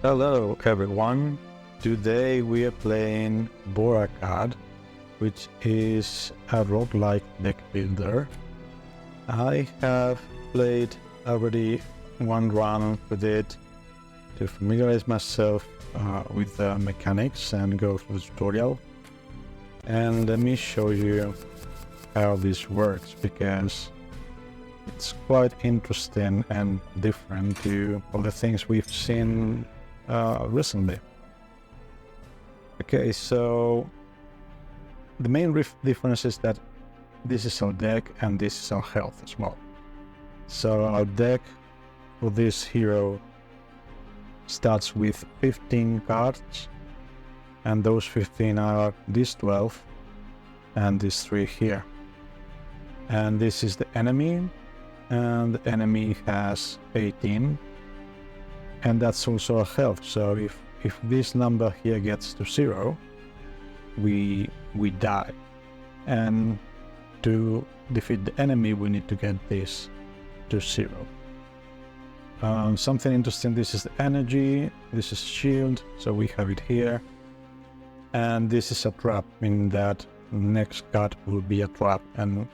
Hello everyone, today we are playing BeaureCard, which is a roguelike deck builder. I have played already one run with it to familiarize myself with the mechanics and go through the tutorial. And let me show you how this works, because it's quite interesting and different to all the things we've seen recently. Okay, so the main difference is that this is our deck and this is our health as well. So our deck for this hero starts with 15 cards, and those 15 are these 12 and these 3 here. And this is the enemy, and the enemy has 18. And that's also our health. So if this number here gets to 0, we die. And to defeat the enemy, we need to get this to 0. Something interesting, this is the energy, this is shield, so we have it here. And this is a trap, meaning that next card will be a trap, and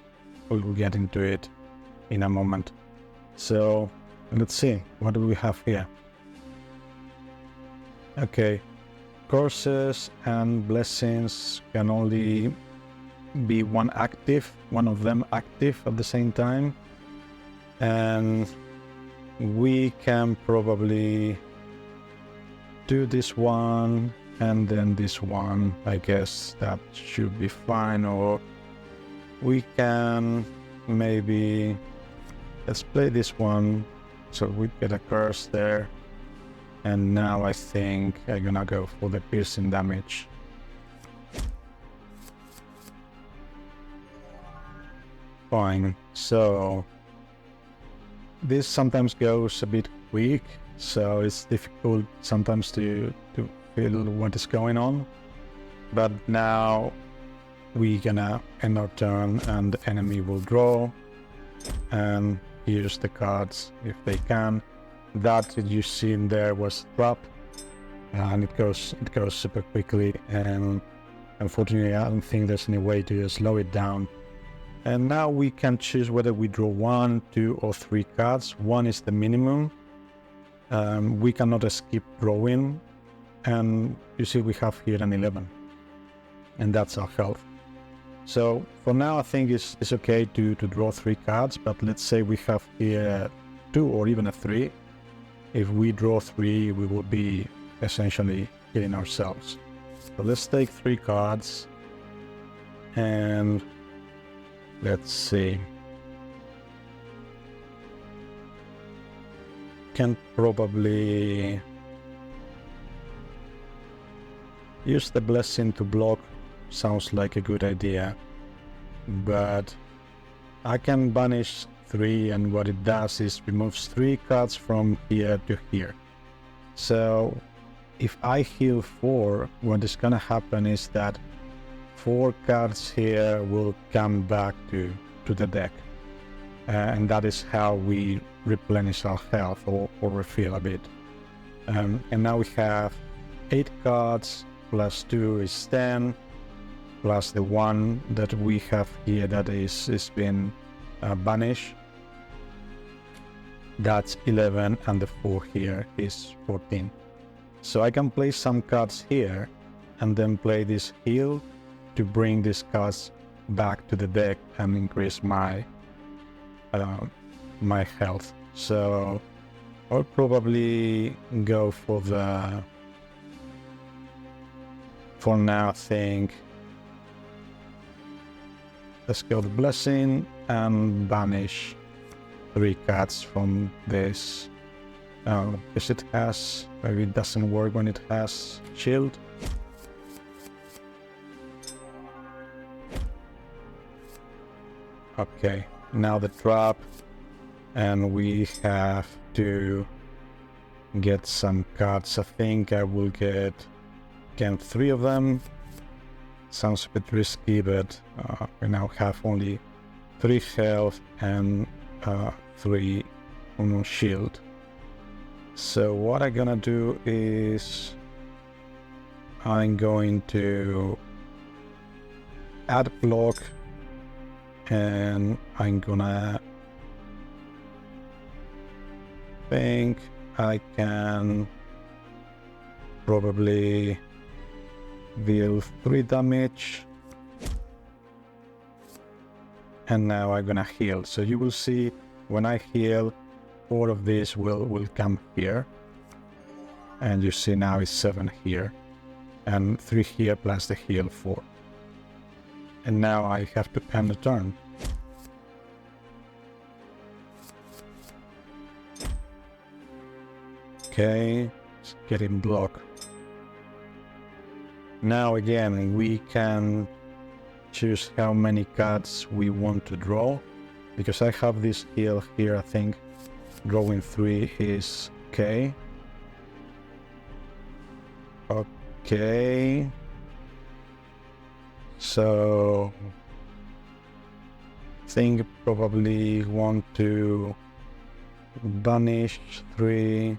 we will get into it in a moment. So let's see, what do we have here? Okay, curses and blessings can only be one of them active at the same time. And we can probably do this one and then this one. I guess that should be fine. Or we can maybe, let's play this one so we get a curse there. And now I think I'm gonna go for the piercing damage. Fine, so this sometimes goes a bit quick, so it's difficult sometimes to feel what is going on. But now we're gonna end our turn and the enemy will draw and use the cards if they can. That you see in there was a trap, and it goes super quickly, and unfortunately I don't think there's any way to slow it down. And now we can choose whether we draw 1, 2 or 3 cards. 1 is the minimum. We cannot skip drawing, and you see we have here an 11, and that's our health. So for now I think it's okay to draw 3 cards, but let's say we have here 2 or even a 3. If we draw 3, we will be essentially killing ourselves. So let's take 3 cards, and let's see. Can probably use the blessing to block. Sounds like a good idea, but I can banish 3, and what it does is removes 3 cards from here to here. So if I heal 4, what is gonna happen is that 4 cards here will come back to the deck, and that is how we replenish our health or refill a bit. And now we have 8 cards plus 2 is 10, plus the 1 that we have here that is been banished. That's 11, and the 4 here is 14. So I can play some cards here and then play this heal to bring these cards back to the deck and increase my my health. So I'll probably go for now I think let's go the blessing and banish 3 cards from this. Because it has, maybe it doesn't work when it has shield. Okay, now the trap, and we have to get some cards. I think I will get again 3 of them. Sounds a bit risky, but we now have only 3 health and 3 shield. So what I'm gonna do is I'm going to add block, and I'm gonna think I can probably deal 3 damage, and now I'm gonna heal. So you will see when I heal, 4 of these will come here, and you see now it's 7 here, and 3 here plus the heal 4. And now I have to end the turn. Okay, it's getting blocked. Now again, we can choose how many cards we want to draw, because I have this heal here. I think drawing 3 is okay. Okay. So I think probably want to banish 3,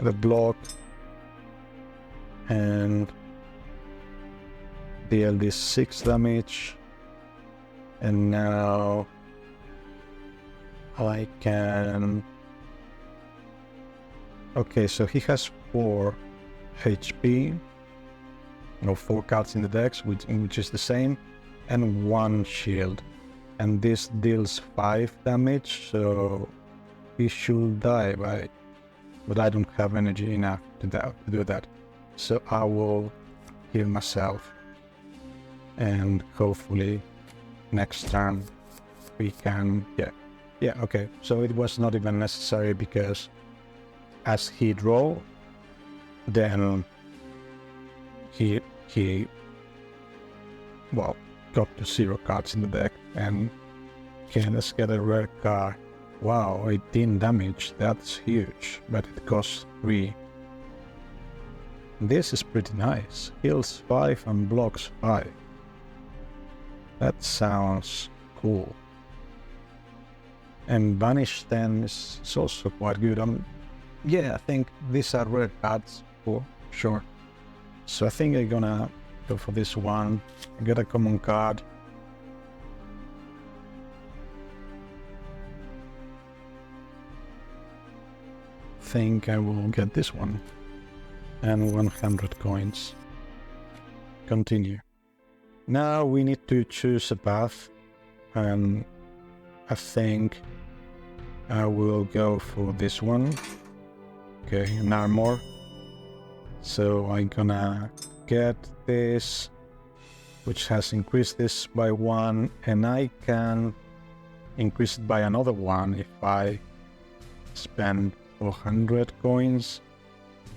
the block, and deal this 6 damage. And now I can... Okay, so he has 4 HP, or 4 cards in the decks, which is the same, and 1 shield. And this deals 5 damage, so he should die, right? But I don't have energy enough to do that. So I will heal myself, and hopefully next turn we can... Yeah, okay. So it was not even necessary, because as he draw, then he well, got to 0 cards in the deck, and okay, let's get a rare card. Wow, 18 damage, that's huge, but it costs 3. This is pretty nice. Heals 5 and blocks 5. That sounds cool. And banish 10 is also quite good. Yeah, I think these are rare cards for sure. So I think I'm gonna go for this one. Get a common card. Think I will get this one. And 100 coins. Continue. Now we need to choose a path. And I think I will go for this one. Okay, an armor. So I'm gonna get this, which has increased this by 1, and I can increase it by another 1 if I spend 400 coins.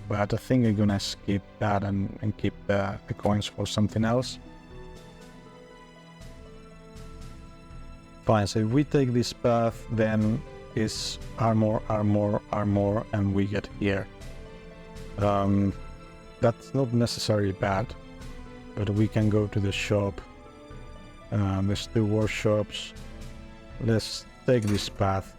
But I think I'm gonna skip that and keep the coins for something else. Fine, so if we take this path, then it's armor, armor, armor, and we get here. That's not necessarily bad, but we can go to the shop. There's 2 workshops. Let's take this path.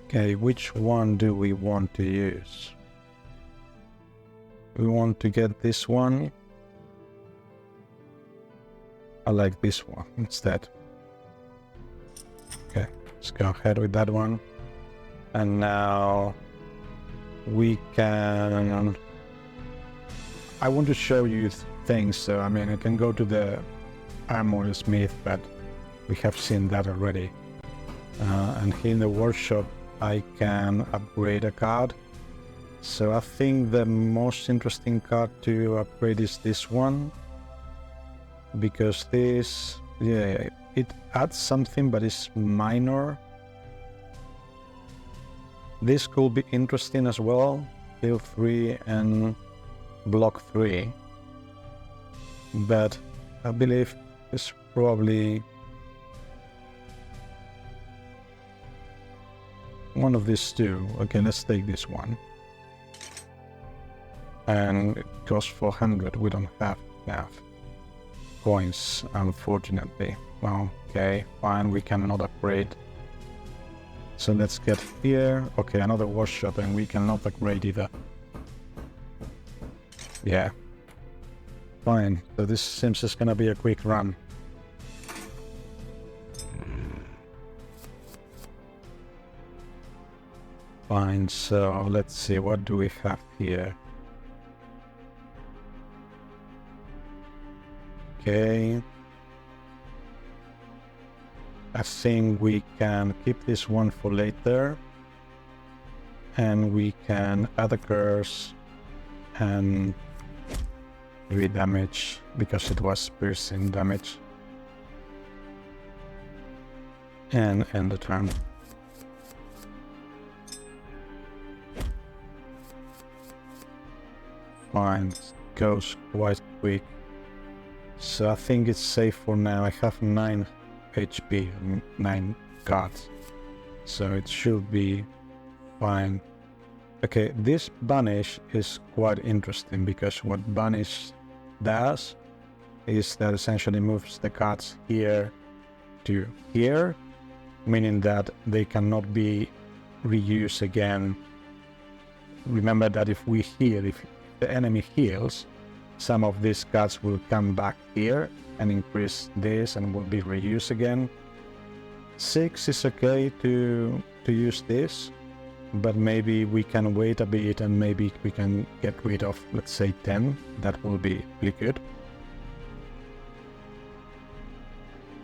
Okay, which one do we want to use? We want to get this one. I like this one instead. Okay, let's go ahead with that one. And now we can... I want to show you things, so I mean I can go to the armor smith, but we have seen that already. And here in the workshop I can upgrade a card. So I think the most interesting card to upgrade is this one, because this, yeah, it adds something, but it's minor. This could be interesting as well, heal 3 and block 3, but I believe it's probably one of these 2. Okay, let's take this one. And it costs 400, we don't have Yeah. Coins, unfortunately. Well, okay, fine, we cannot upgrade. So let's get here. Okay, another workshop, and we cannot upgrade either. Yeah. Fine, so this seems it's gonna be a quick run. Fine, so let's see, what do we have here? Okay. I think we can keep this one for later. And we can add a curse and re-damage because it was piercing damage. And end the turn. Fine, goes quite quick. So I think it's safe for now. I have 9 HP, 9 cards. So it should be fine. Okay, this banish is quite interesting because what banish does is that essentially moves the cards here to here, meaning that they cannot be reused again. Remember that if we heal, if the enemy heals, some of these cards will come back here and increase this and will be reused again. 6 is okay to use this, but maybe we can wait a bit and maybe we can get rid of, let's say, 10. That will be really good.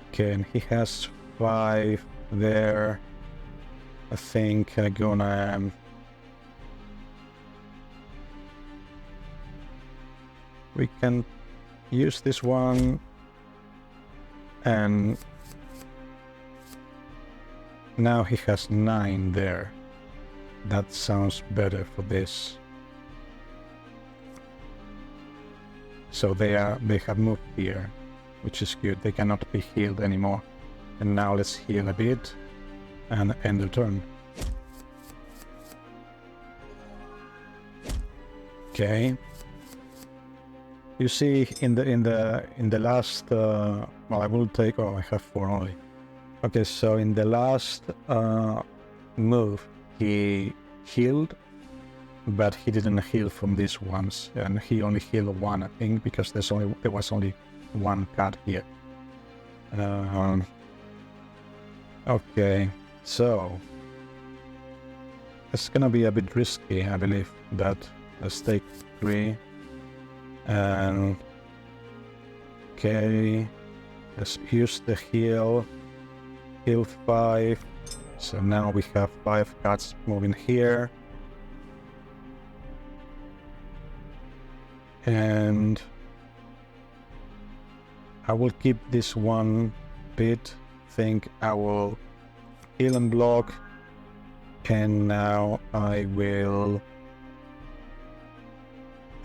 Okay, and he has 5 there. I think I'm gonna we can use this one, and now he has 9 there. That sounds better for this. So they have moved here, which is good. They cannot be healed anymore. And now let's heal a bit and end the turn. Okay. You see, in the last, well, I will take. Oh, I have 4 only. Okay, so in the last move, he healed, but he didn't heal from these ones, and he only healed 1, I think, because there was only 1 card here. Okay, so it's gonna be a bit risky, I believe. But let's take 3. And okay, let's use the heal 5. So now we have 5 cards moving here. And I will keep this one bit. Think I will heal and block. And now I will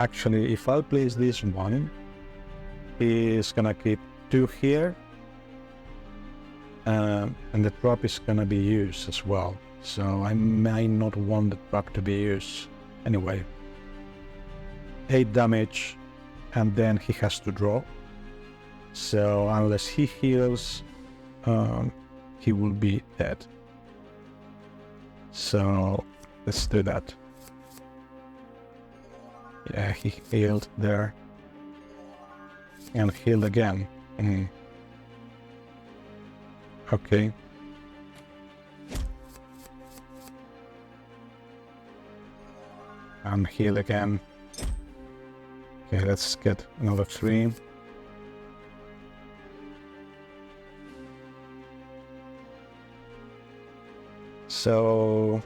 actually, if I place this one, he's gonna keep 2 here. And the trap is gonna be used as well. So I might not want the trap to be used. Anyway. 8 damage, and then he has to draw. So unless he heals, he will be dead. So let's do that. Yeah, he healed there. And healed again. Okay. And heal again. Okay, let's get another 3. So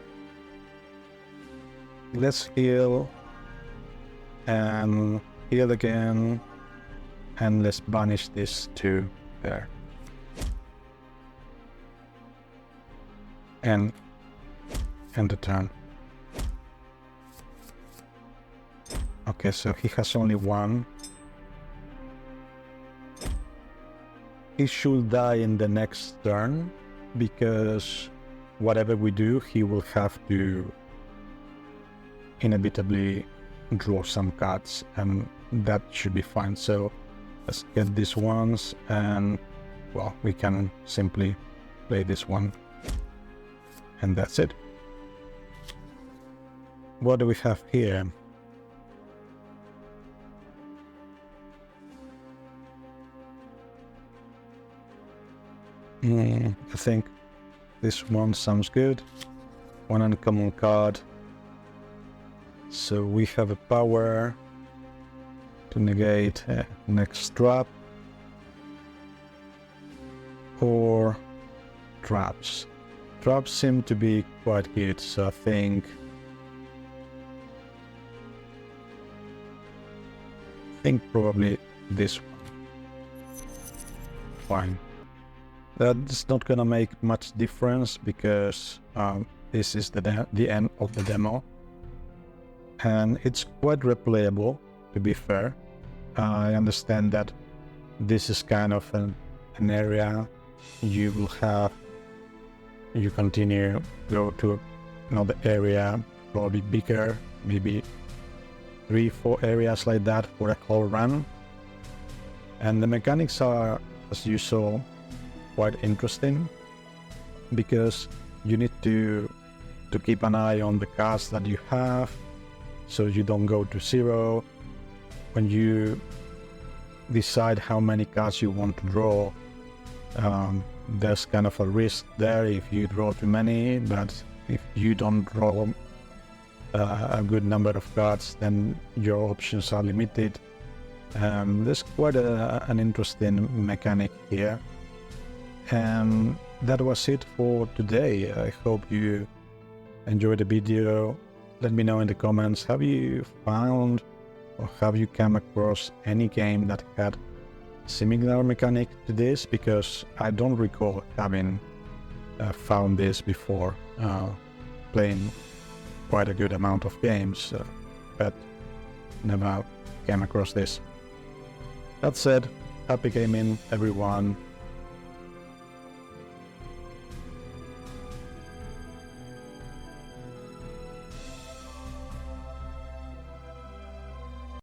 let's heal and heal again, and let's banish this 2 there. And end the turn. Okay, so he has only 1. He should die in the next turn, because whatever we do, he will have to inevitably draw some cards, and that should be fine. So Let's get this once, and well, we can simply play this one, and that's it. What do we have here? I think this one sounds good. One uncommon card. So we have a power to negate next trap or traps. Traps seem to be quite good, so I think probably this one. Fine. That's not gonna make much difference because this is the end of the demo, and it's quite replayable, to be fair. I understand that this is kind of an area you will have, you continue, go to another area, probably bigger, maybe 3-4 areas like that for a whole run. And the mechanics are, as you saw, quite interesting, because you need to keep an eye on the cards that you have, so you don't go to zero. When you decide how many cards you want to draw, there's kind of a risk there if you draw too many, but if you don't draw a good number of cards, then your options are limited. There's quite an interesting mechanic here. And that was it for today. I hope you enjoyed the video. Let me know in the comments, have you found or have you come across any game that had similar mechanic to this? Because I don't recall having found this before, playing quite a good amount of games, but never came across this. That said, happy gaming everyone.